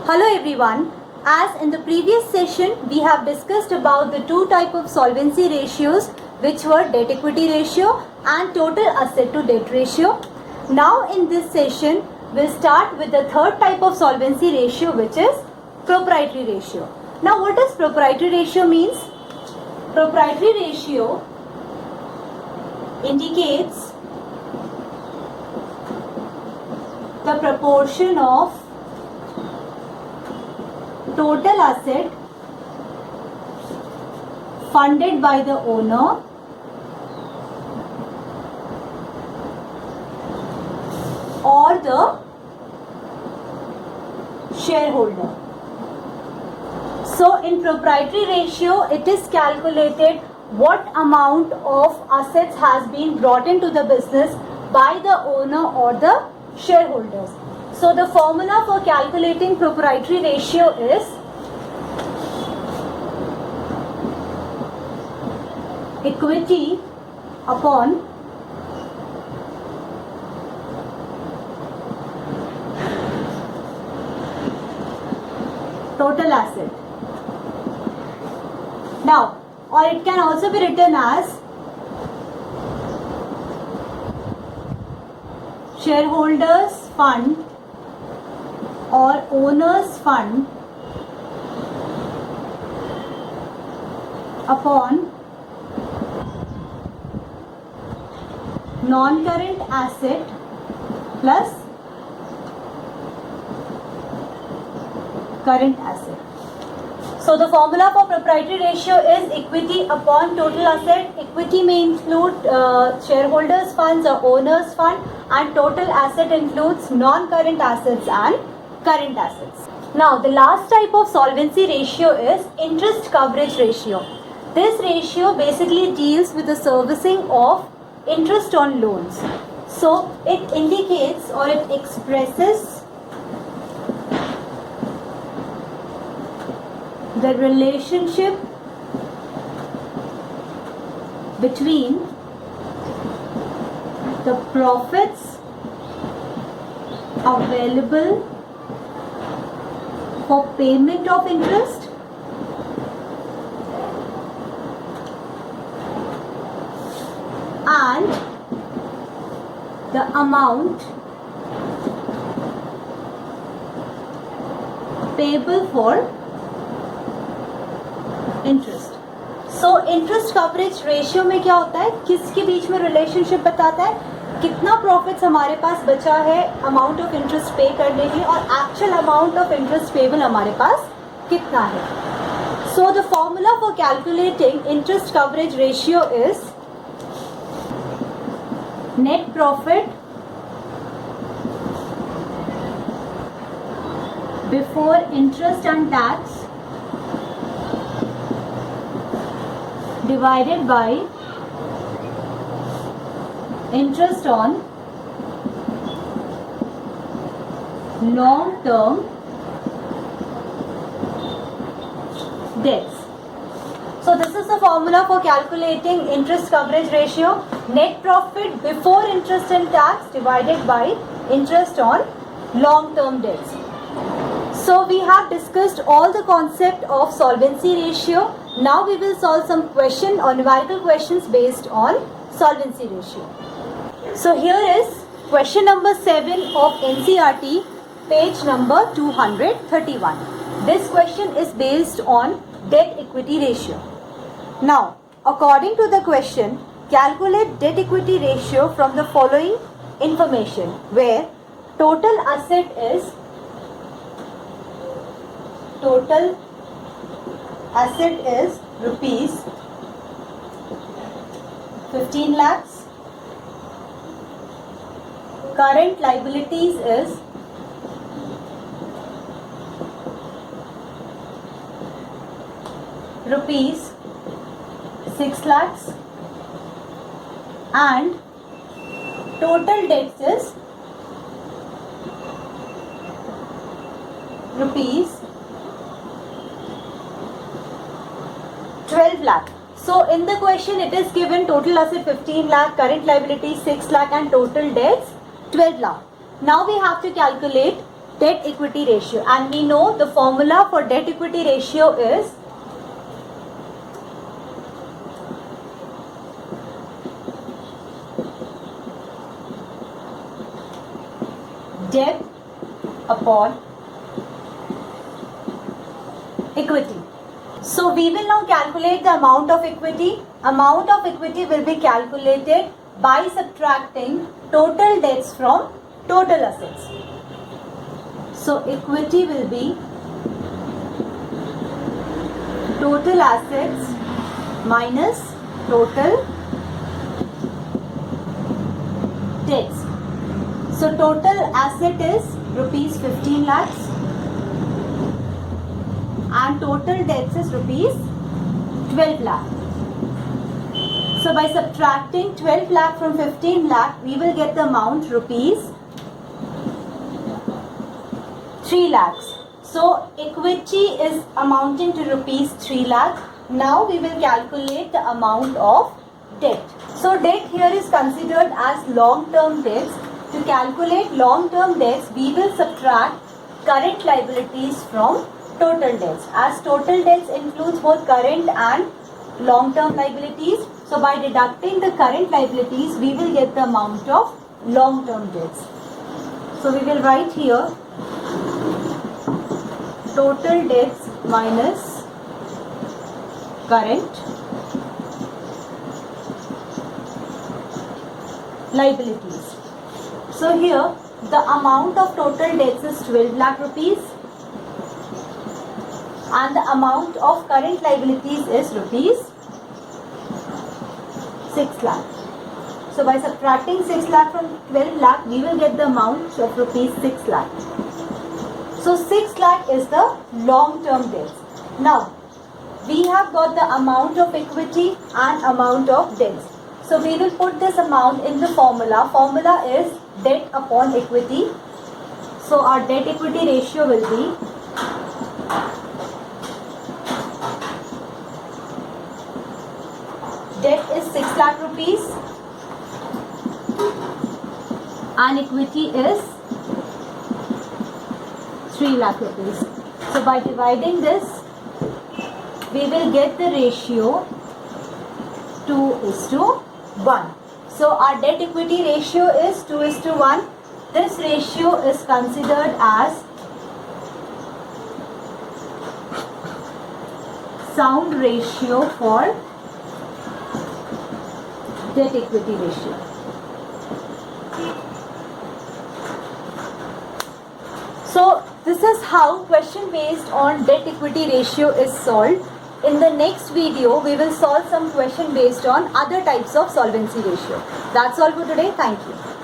Hello everyone. As in the previous session, we have discussed about the two type of solvency ratios, which were debt equity ratio and total asset to debt ratio. Now in this session, we'll start with the third type of solvency ratio, which is proprietary ratio. Now what does proprietary ratio means? Proprietary ratio indicates the proportion of total asset funded by the owner or the shareholder. So in proprietary ratio, it is calculated what amount of assets has been brought into the business by the owner or the shareholders. So the formula for calculating proprietary ratio is equity upon total asset. Now, or it can also be written as shareholders fund or owner's fund upon non-current asset plus current asset. So the formula for proprietary ratio is equity upon total asset. Equity may include shareholders funds or owner's fund, and total asset includes non-current assets and current assets. Now the last type of solvency ratio is interest coverage ratio. This ratio basically deals with the servicing of interest on loans. So it indicates or it expresses the relationship between the profits available for payment of interest and the amount payable for interest. So interest coverage ratio में क्या होता है, किसके बीच में relationship बताता है, कितना profits हमारे पास बचा है अमाउंट ऑफ इंटरेस्ट पे करने के लिए और actual amount of interest payable हमारे पास कितना है. So the formula for calculating interest coverage ratio is net profit before interest and tax divided by interest on long term debts. So this is the formula for calculating interest coverage ratio. Net profit before interest and tax divided by interest on long term debts. So we have discussed all the concept of solvency ratio. Now we will solve some question or numerical questions based on solvency ratio. So here is question number 7 of NCERT, page number 231. This question is based on debt equity ratio. Now, according to the question, calculate debt equity ratio from the following information, where total asset is rupees 15 lakhs. Current liabilities is rupees 6 lakhs and total debts is rupees 12 lakh. So in the question it is given total asset 15 lakh, current liability 6 lakh and total debts 12 lakh. Now we have to calculate debt equity ratio, and we know the formula for debt equity ratio is debt upon equity. So we will now calculate the amount of equity. Amount of equity will be calculated by subtracting total debts from total assets. So equity will be total assets minus total debts. So total asset is rupees 15 lakhs and total debts is rupees 12 lakh. So by subtracting 12 lakh from 15 lakh, we will get the amount rupees 3 lakhs. So equity is amounting to rupees 3 lakh. Now we will calculate the amount of debt. So debt here is considered as long-term debts. To calculate long-term debts, we will subtract current liabilities from total debts, as total debts includes both current and long-term liabilities. So by deducting the current liabilities, we will get the amount of long-term debts. So we will write here total debts minus current liabilities. So here the amount of total debts is 12 lakh rupees and the amount of current liabilities is rupees 6 lakh. So by subtracting 6 lakh from 12 lakh, we will get the amount of rupees 6 lakh. So 6 lakh is the long-term debts. Now we have got the amount of equity and amount of debts. So we will put this amount in the formula. Formula is debt upon equity. So our debt equity ratio will be debt is 6 lakh rupees and equity is 3 lakh rupees. So by dividing this, we will get the ratio 2:1. So our debt equity ratio is 2:1. This ratio is considered as sound ratio for debt equity ratio. So this is how question based on debt equity ratio is solved. In the next video, we will solve some question based on other types of solvency ratio. That's all for today. Thank you.